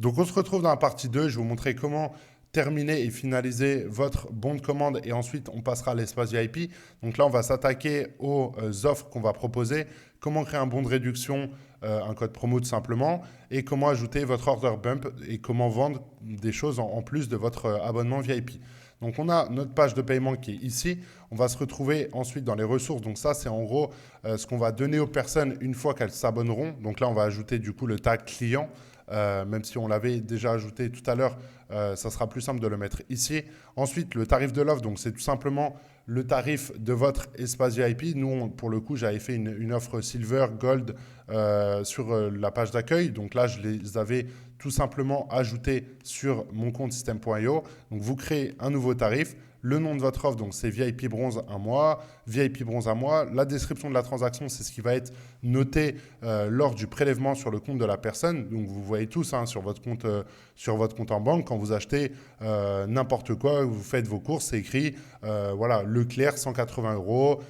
Donc on se retrouve dans la partie 2. Je vais vous montrer comment terminer et finaliser votre bon de commande et ensuite on passera à l'espace VIP. Donc là, on va s'attaquer aux offres qu'on va proposer, comment créer un bon de réduction, un code promo tout simplement, et comment ajouter votre order bump et comment vendre des choses en plus de votre abonnement VIP. Donc on a notre page de paiement qui est ici. On va se retrouver ensuite dans les ressources. Donc ça, c'est en gros ce qu'on va donner aux personnes une fois qu'elles s'abonneront. Donc là, on va ajouter du coup le tag client. Même si on l'avait déjà ajouté tout à l'heure, ça sera plus simple de le mettre ici. Ensuite, le tarif de l'offre, donc c'est tout simplement le tarif de votre espace VIP. Nous, pour le coup, j'avais fait une offre Silver, Gold sur la page d'accueil. Donc là, je les avais tout simplement ajoutés sur mon compte système.io. Donc vous créez un nouveau tarif. Le nom de votre offre, donc c'est VIP bronze un mois, VIP bronze un mois. La description de la transaction, c'est ce qui va être noté lors du prélèvement sur le compte de la personne. Donc vous voyez tous hein, sur votre compte en banque, quand vous achetez n'importe quoi, vous faites vos courses, c'est écrit voilà, Leclerc 180 euros,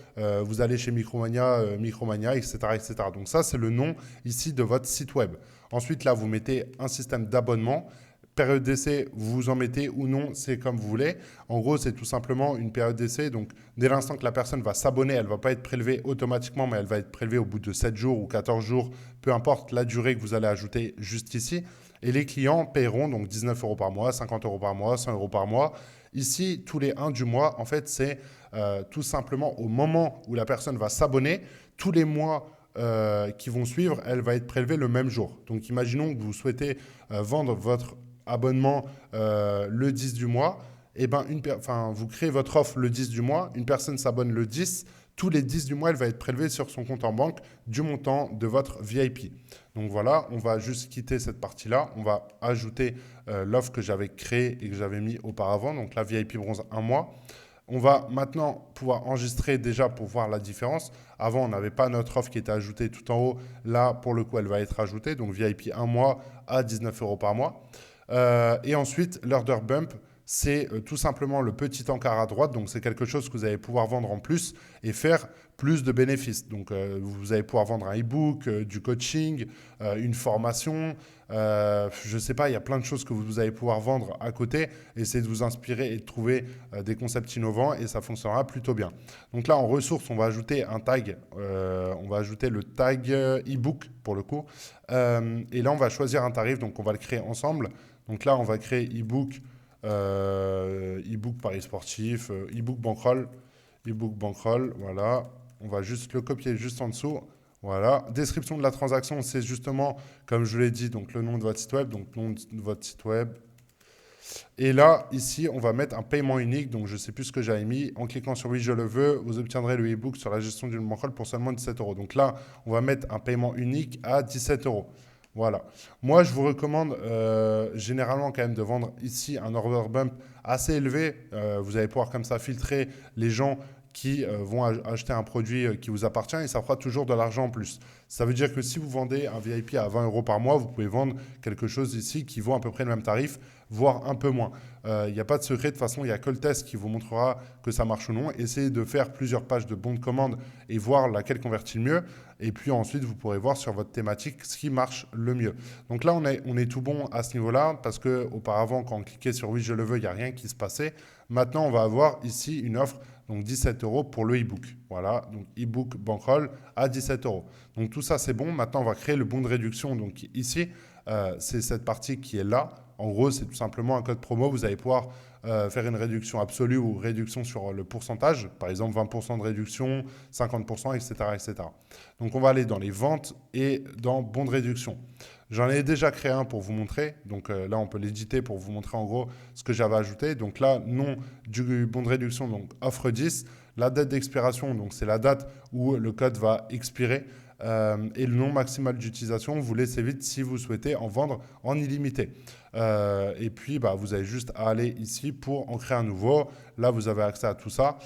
vous allez chez Micromania, Micromania, etc., etc. Donc ça, c'est le nom ici de votre site web. Ensuite, là, vous mettez un système d'abonnement. Période d'essai, vous en mettez ou non, c'est comme vous voulez. En gros, c'est tout simplement une période d'essai. Donc, dès l'instant que la personne va s'abonner, elle ne va pas être prélevée automatiquement, mais elle va être prélevée au bout de 7 jours ou 14 jours, peu importe la durée que vous allez ajouter juste ici. Et les clients paieront donc 19 euros par mois, 50 euros par mois, 100 euros par mois. Ici, tous les 1 du mois, en fait, c'est tout simplement au moment où la personne va s'abonner, tous les mois qui vont suivre, elle va être prélevée le même jour. Donc, imaginons que vous souhaitez vendre votre abonnement le 10 du mois, et ben vous créez votre offre le 10 du mois, une personne s'abonne le 10, tous les 10 du mois, elle va être prélevée sur son compte en banque du montant de votre VIP. Donc voilà, on va juste quitter cette partie-là, on va ajouter l'offre que j'avais créée et que j'avais mis auparavant, donc la VIP bronze un mois. On va maintenant pouvoir enregistrer déjà pour voir la différence. Avant, on n'avait pas notre offre qui était ajoutée tout en haut. Là, pour le coup, elle va être ajoutée. Donc VIP un mois à 19 euros par mois. Et ensuite, l'order bump, c'est tout simplement le petit encart à droite. Donc, c'est quelque chose que vous allez pouvoir vendre en plus et faire plus de bénéfices. Donc, vous allez pouvoir vendre un e-book, du coaching, une formation. Je ne sais pas, il y a plein de choses que vous allez pouvoir vendre à côté. Essayez de vous inspirer et de trouver des concepts innovants et ça fonctionnera plutôt bien. Donc là, en ressources, on va ajouter un tag. On va ajouter le tag e-book pour le coup. Et là, on va choisir un tarif. Donc, on va le créer ensemble. Donc là, on va créer e-book, e-book Paris sportif, e-book bankroll, voilà. On va juste le copier juste en dessous. Voilà. Description de la transaction, c'est justement, comme je l'ai dit, donc le nom de votre site web, donc nom de votre site web. Et là, ici, on va mettre un paiement unique. Donc, je ne sais plus ce que j'avais mis. En cliquant sur oui, je le veux, vous obtiendrez le e-book sur la gestion d'une bankroll pour seulement 17 euros. Donc là, on va mettre un paiement unique à 17 euros. Voilà. Moi, je vous recommande généralement quand même de vendre ici un order bump assez élevé. Vous allez pouvoir comme ça filtrer les gens qui vont acheter un produit qui vous appartient et ça fera toujours de l'argent en plus. Ça veut dire que si vous vendez un VIP à 20 euros par mois, vous pouvez vendre quelque chose ici qui vaut à peu près le même tarif, voire un peu moins. Il n'y a pas de secret, de toute façon, il n'y a que le test qui vous montrera que ça marche ou non. Essayez de faire plusieurs pages de bons de commande et voir laquelle convertit le mieux. Et puis ensuite, vous pourrez voir sur votre thématique ce qui marche le mieux. Donc là, on est tout bon à ce niveau-là parce qu'auparavant, quand on cliquait sur oui, je le veux, il n'y a rien qui se passait. Maintenant, on va avoir ici une offre, donc 17 euros pour le e-book. Voilà, donc e-book bankroll à 17 euros. Donc tout ça, c'est bon. Maintenant, on va créer le bon de réduction. Donc ici, c'est cette partie qui est là. En gros, c'est tout simplement un code promo. Vous allez pouvoir faire une réduction absolue ou réduction sur le pourcentage. Par exemple, 20% de réduction, 50%, etc., etc. Donc, on va aller dans les ventes et dans bons de réduction. J'en ai déjà créé un pour vous montrer. Donc là, on peut l'éditer pour vous montrer en gros ce que j'avais ajouté. Donc là, nom du bon de réduction, donc offre 10. La date d'expiration, donc c'est la date où le code va expirer. Et le nom maximal d'utilisation, vous laissez vite si vous souhaitez en vendre en illimité. Et puis, vous avez juste à aller ici pour en créer un nouveau. Là, vous avez accès à tout ça.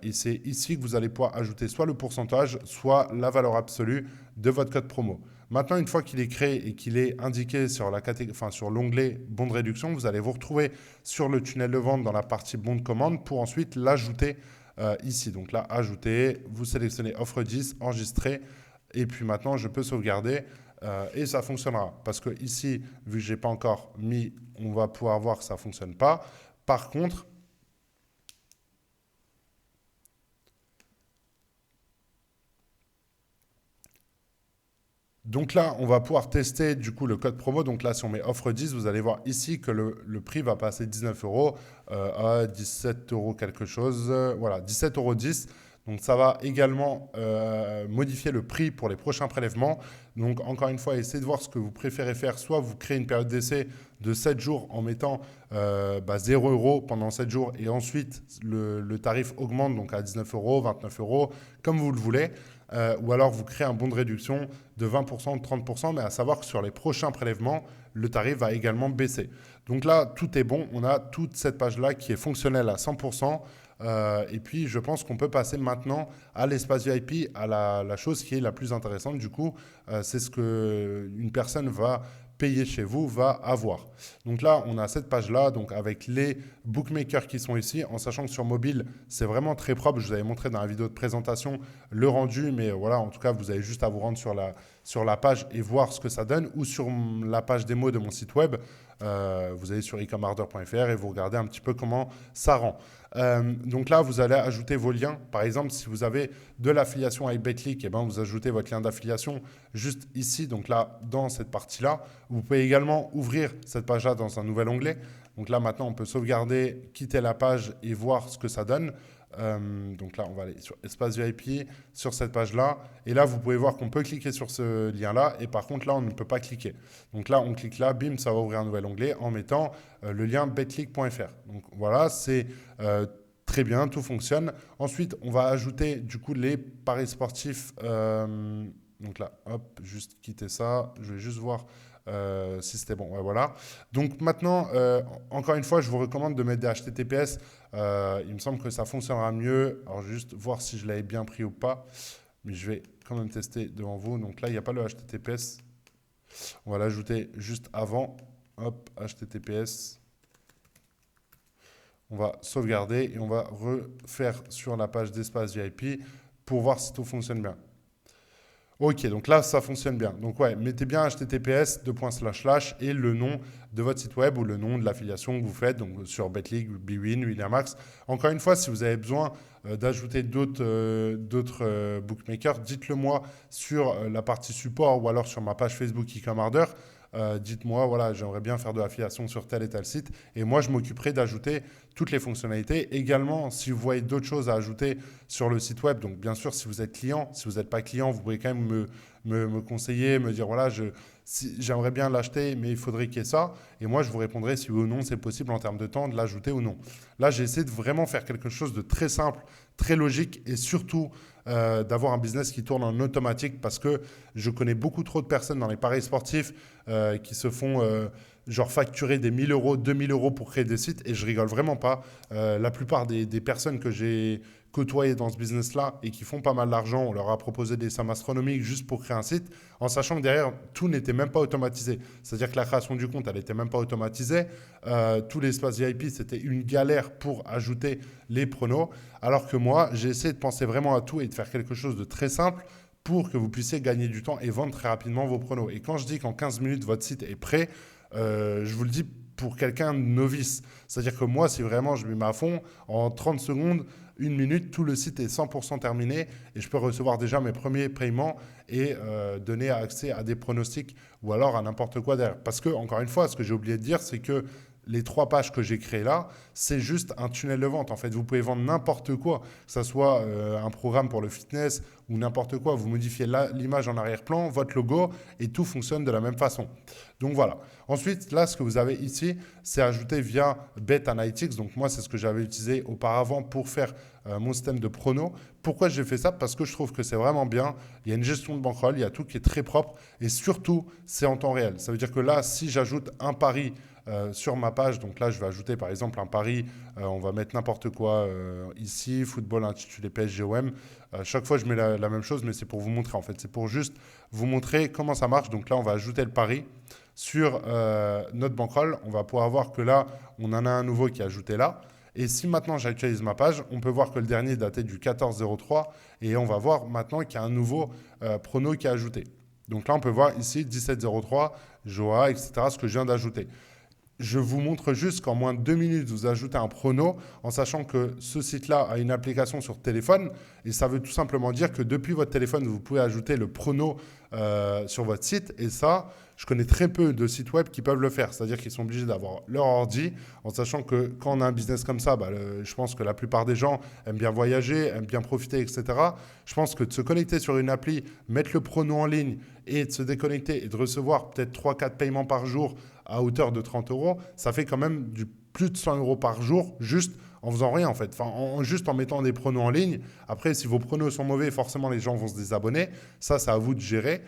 Et c'est ici que vous allez pouvoir ajouter soit le pourcentage, soit la valeur absolue de votre code promo. Maintenant, une fois qu'il est créé et qu'il est indiqué sur sur l'onglet bon de réduction, vous allez vous retrouver sur le tunnel de vente dans la partie bon de commande pour ensuite l'ajouter ici. Donc là, ajouter, vous sélectionnez offre 10, enregistrer. Et puis maintenant, je peux sauvegarder. et ça fonctionnera. Parce que ici, vu que je n'ai pas encore mis, on va pouvoir voir que ça ne fonctionne pas. Par contre, donc là, on va pouvoir tester du coup le code promo. Donc là, si on met offre 10, vous allez voir ici que le prix va passer 19 euros à 17 euros quelque chose. Voilà, 17,10 euros. Donc ça va également modifier le prix pour les prochains prélèvements. Donc encore une fois, essayez de voir ce que vous préférez faire. Soit vous créez une période d'essai de 7 jours en mettant 0 euros pendant 7 jours et ensuite le tarif augmente donc à 19 euros, 29 euros, comme vous le voulez. Ou alors vous créez un bon de réduction de 20% ou de 30%, mais à savoir que sur les prochains prélèvements, le tarif va également baisser. Donc là, tout est bon. On a toute cette page-là qui est fonctionnelle à 100%. Et puis, je pense qu'on peut passer maintenant à l'espace VIP, à la chose qui est la plus intéressante. Du coup, c'est ce qu'une personne va payer chez vous va avoir. Donc là, on a cette page-là, donc avec les bookmakers qui sont ici, en sachant que sur mobile, c'est vraiment très propre. Je vous avais montré dans la vidéo de présentation le rendu, mais voilà, en tout cas, vous avez juste à vous rendre sur la page et voir ce que ça donne, ou sur la page démo de mon site web. Vous allez sur ecomardeur.fr et vous regardez un petit peu comment ça rend. Donc là, vous allez ajouter vos liens. Par exemple, si vous avez de l'affiliation avec Betclic, eh ben, vous ajoutez votre lien d'affiliation juste ici, donc là, dans cette partie-là. Vous pouvez également ouvrir cette page-là dans un nouvel onglet. Donc là, maintenant, on peut sauvegarder, quitter la page et voir ce que ça donne. Donc là, on va aller sur Espace VIP, sur cette page-là. Et là, vous pouvez voir qu'on peut cliquer sur ce lien-là. Et par contre, là, on ne peut pas cliquer. Donc là, on clique là, bim, ça va ouvrir un nouvel onglet en mettant le lien betclic.fr. Donc voilà, c'est très bien, tout fonctionne. Ensuite, on va ajouter du coup les paris sportifs. Donc là, hop, juste quitter ça. Je vais juste voir si c'était bon. Ouais, voilà. Donc maintenant, encore une fois, je vous recommande de mettre des HTTPS. Il me semble que ça fonctionnera mieux. Alors, je vais juste voir si je l'avais bien pris ou pas. Mais je vais quand même tester devant vous. Donc là, il n'y a pas le HTTPS. On va l'ajouter juste avant. Hop, HTTPS. On va sauvegarder et on va refaire sur la page d'espace VIP pour voir si tout fonctionne bien. Ok, donc là, ça fonctionne bien. Donc ouais, mettez bien https et le nom de votre site web ou le nom de l'affiliation que vous faites, donc sur Betclic, Bwin, Winamax. Encore une fois, si vous avez besoin d'ajouter d'autres bookmakers, dites-le moi sur la partie support ou alors sur ma page Facebook e-commerce. Dites-moi, voilà, j'aimerais bien faire de l'affiliation sur tel et tel site. Et moi, je m'occuperai d'ajouter toutes les fonctionnalités. Également, si vous voyez d'autres choses à ajouter sur le site web, donc bien sûr, si vous êtes client, si vous n'êtes pas client, vous pouvez quand même me conseiller, me dire, voilà, j'aimerais bien l'acheter, mais il faudrait qu'il y ait ça. Et moi, je vous répondrai si oui ou non c'est possible en termes de temps de l'ajouter ou non. Là, j'ai essayé de vraiment faire quelque chose de très simple, très logique et surtout d'avoir un business qui tourne en automatique parce que je connais beaucoup trop de personnes dans les paris sportifs qui se font genre facturer des 1000 euros, 2000 euros pour créer des sites et je rigole vraiment pas. La plupart des personnes que j'ai côtoyées dans ce business-là et qui font pas mal d'argent, on leur a proposé des sommes astronomiques juste pour créer un site en sachant que derrière, tout n'était même pas automatisé. C'est-à-dire que la création du compte, elle n'était même pas automatisée. Tout l'espace VIP, c'était une galère pour ajouter les pronos. Alors que moi, j'ai essayé de penser vraiment à tout et de faire quelque chose de très simple pour que vous puissiez gagner du temps et vendre très rapidement vos pronos. Et quand je dis qu'en 15 minutes, votre site est prêt, je vous le dis pour quelqu'un de novice. C'est-à-dire que moi, si vraiment je m'y mets à fond, en 30 secondes, une minute, tout le site est 100% terminé et je peux recevoir déjà mes premiers paiements et donner accès à des pronostics ou alors à n'importe quoi derrière. Parce que, encore une fois, ce que j'ai oublié de dire, c'est que les 3 pages que j'ai créées là, c'est juste un tunnel de vente. En fait, vous pouvez vendre n'importe quoi, que ce soit un programme pour le fitness ou n'importe quoi. Vous modifiez l'image en arrière-plan, votre logo, et tout fonctionne de la même façon. Donc voilà. Ensuite, là, ce que vous avez ici, c'est ajouté via Bet Analytics. Donc moi, c'est ce que j'avais utilisé auparavant pour faire mon système de prono. Pourquoi j'ai fait ça? Parce que je trouve que c'est vraiment bien. Il y a une gestion de bankroll, il y a tout qui est très propre, et surtout, c'est en temps réel. Ça veut dire que là, si j'ajoute un pari sur ma page, donc là je vais ajouter par exemple un pari, on va mettre n'importe quoi ici, football intitulé PSG-OM. Chaque fois je mets la même chose, mais c'est pour vous montrer en fait, c'est pour juste vous montrer comment ça marche. Donc là on va ajouter le pari sur notre bankroll. On va pouvoir voir que là on en a un nouveau qui est ajouté là. Et si maintenant j'actualise ma page, on peut voir que le dernier datait du 14-03 et on va voir maintenant qu'il y a un nouveau prono qui est ajouté. Donc là, on peut voir ici 1703, Joa, etc., ce que je viens d'ajouter. Je vous montre juste qu'en moins de 2 minutes, vous ajoutez un prono en sachant que ce site-là a une application sur téléphone et ça veut tout simplement dire que depuis votre téléphone, vous pouvez ajouter le prono sur votre site et ça, je connais très peu de sites web qui peuvent le faire. C'est-à-dire qu'ils sont obligés d'avoir leur ordi en sachant que quand on a un business comme ça, je pense que la plupart des gens aiment bien voyager, aiment bien profiter, etc. Je pense que de se connecter sur une appli, mettre le prono en ligne et de se déconnecter et de recevoir peut-être 3-4 paiements par jour à hauteur de 30 euros, ça fait quand même du plus de 100 euros par jour juste en faisant rien en fait, enfin, juste en mettant des pronos en ligne. Après, si vos pronos sont mauvais, forcément les gens vont se désabonner. Ça, c'est à vous de gérer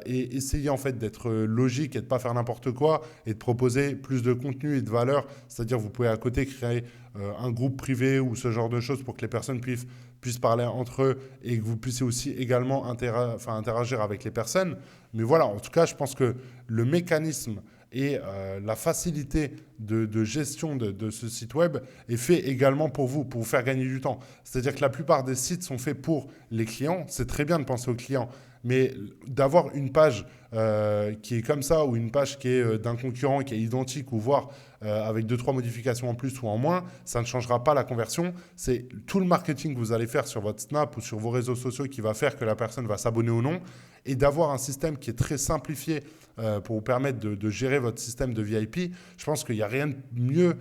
et essayer en fait d'être logique et de ne pas faire n'importe quoi et de proposer plus de contenu et de valeur. C'est-à-dire vous pouvez à côté créer un groupe privé ou ce genre de choses pour que les personnes puissent parler entre eux et que vous puissiez aussi également interagir avec les personnes. Mais voilà, en tout cas, je pense que le mécanisme et la facilité de gestion de ce site web est fait également pour vous faire gagner du temps. C'est-à-dire que la plupart des sites sont faits pour les clients. C'est très bien de penser aux clients, mais d'avoir une page qui est comme ça ou une page qui est d'un concurrent qui est identique ou voire avec 2-3 modifications en plus ou en moins, ça ne changera pas la conversion. C'est tout le marketing que vous allez faire sur votre Snap ou sur vos réseaux sociaux qui va faire que la personne va s'abonner ou non. Et d'avoir un système qui est très simplifié pour vous permettre de gérer votre système de VIP, je pense qu'il n'y a rien de mieux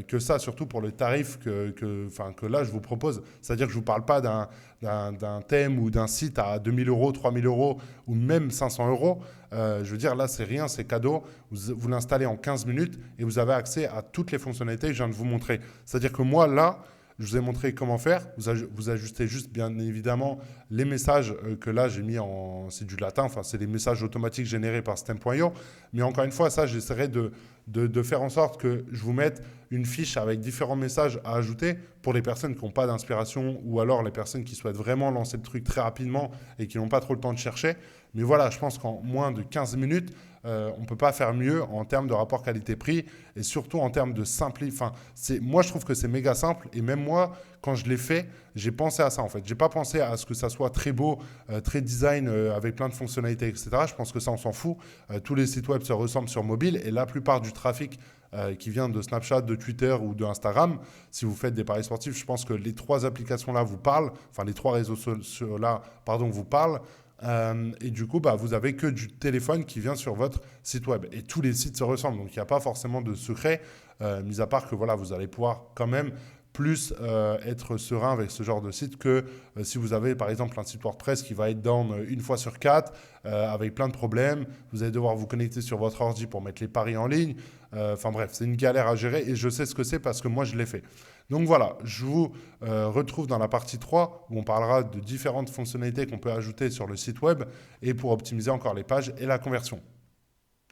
que ça, surtout pour le tarif que là je vous propose. C'est-à-dire que je ne vous parle pas d'un thème ou d'un site à 2000 euros, 3000 euros ou même 500 euros. Je veux dire, là, c'est rien, c'est cadeau. Vous l'installez en 15 minutes et vous avez accès à toutes les fonctionnalités que je viens de vous montrer. C'est-à-dire que moi, là, je vous ai montré comment faire. Vous ajustez juste, bien évidemment, les messages que là, j'ai mis en... C'est du latin, enfin, c'est les messages automatiques générés par Stem.io. Mais encore une fois, ça, j'essaierai de faire en sorte que je vous mette une fiche avec différents messages à ajouter pour les personnes qui n'ont pas d'inspiration ou alors les personnes qui souhaitent vraiment lancer le truc très rapidement et qui n'ont pas trop le temps de chercher. Mais voilà, je pense qu'en moins de 15 minutes, on ne peut pas faire mieux en termes de rapport qualité-prix et surtout en termes de simplification. Enfin, moi, je trouve que c'est méga simple et même moi, quand je l'ai fait, j'ai pensé à ça en fait. J'ai pas pensé à ce que ça soit très beau, très design avec plein de fonctionnalités, etc. Je pense que ça, on s'en fout. Tous les sites web se ressemblent sur mobile et la plupart du trafic qui vient de Snapchat, de Twitter ou de Instagram, si vous faites des paris sportifs, je pense que les 3 applications-là vous parlent, enfin les 3 réseaux sociaux-là, pardon, vous parlent. Et du coup, vous avez que du téléphone qui vient sur votre site web. Et tous les sites se ressemblent, donc il n'y a pas forcément de secret, mis à part que voilà, vous allez pouvoir quand même plus être serein avec ce genre de site que si vous avez par exemple un site WordPress qui va être down une fois sur 4 avec plein de problèmes, vous allez devoir vous connecter sur votre ordi pour mettre les paris en ligne. Enfin bref, c'est une galère à gérer et je sais ce que c'est parce que moi je l'ai fait. Donc voilà, je vous retrouve dans la partie 3 où on parlera de différentes fonctionnalités qu'on peut ajouter sur le site web et pour optimiser encore les pages et la conversion.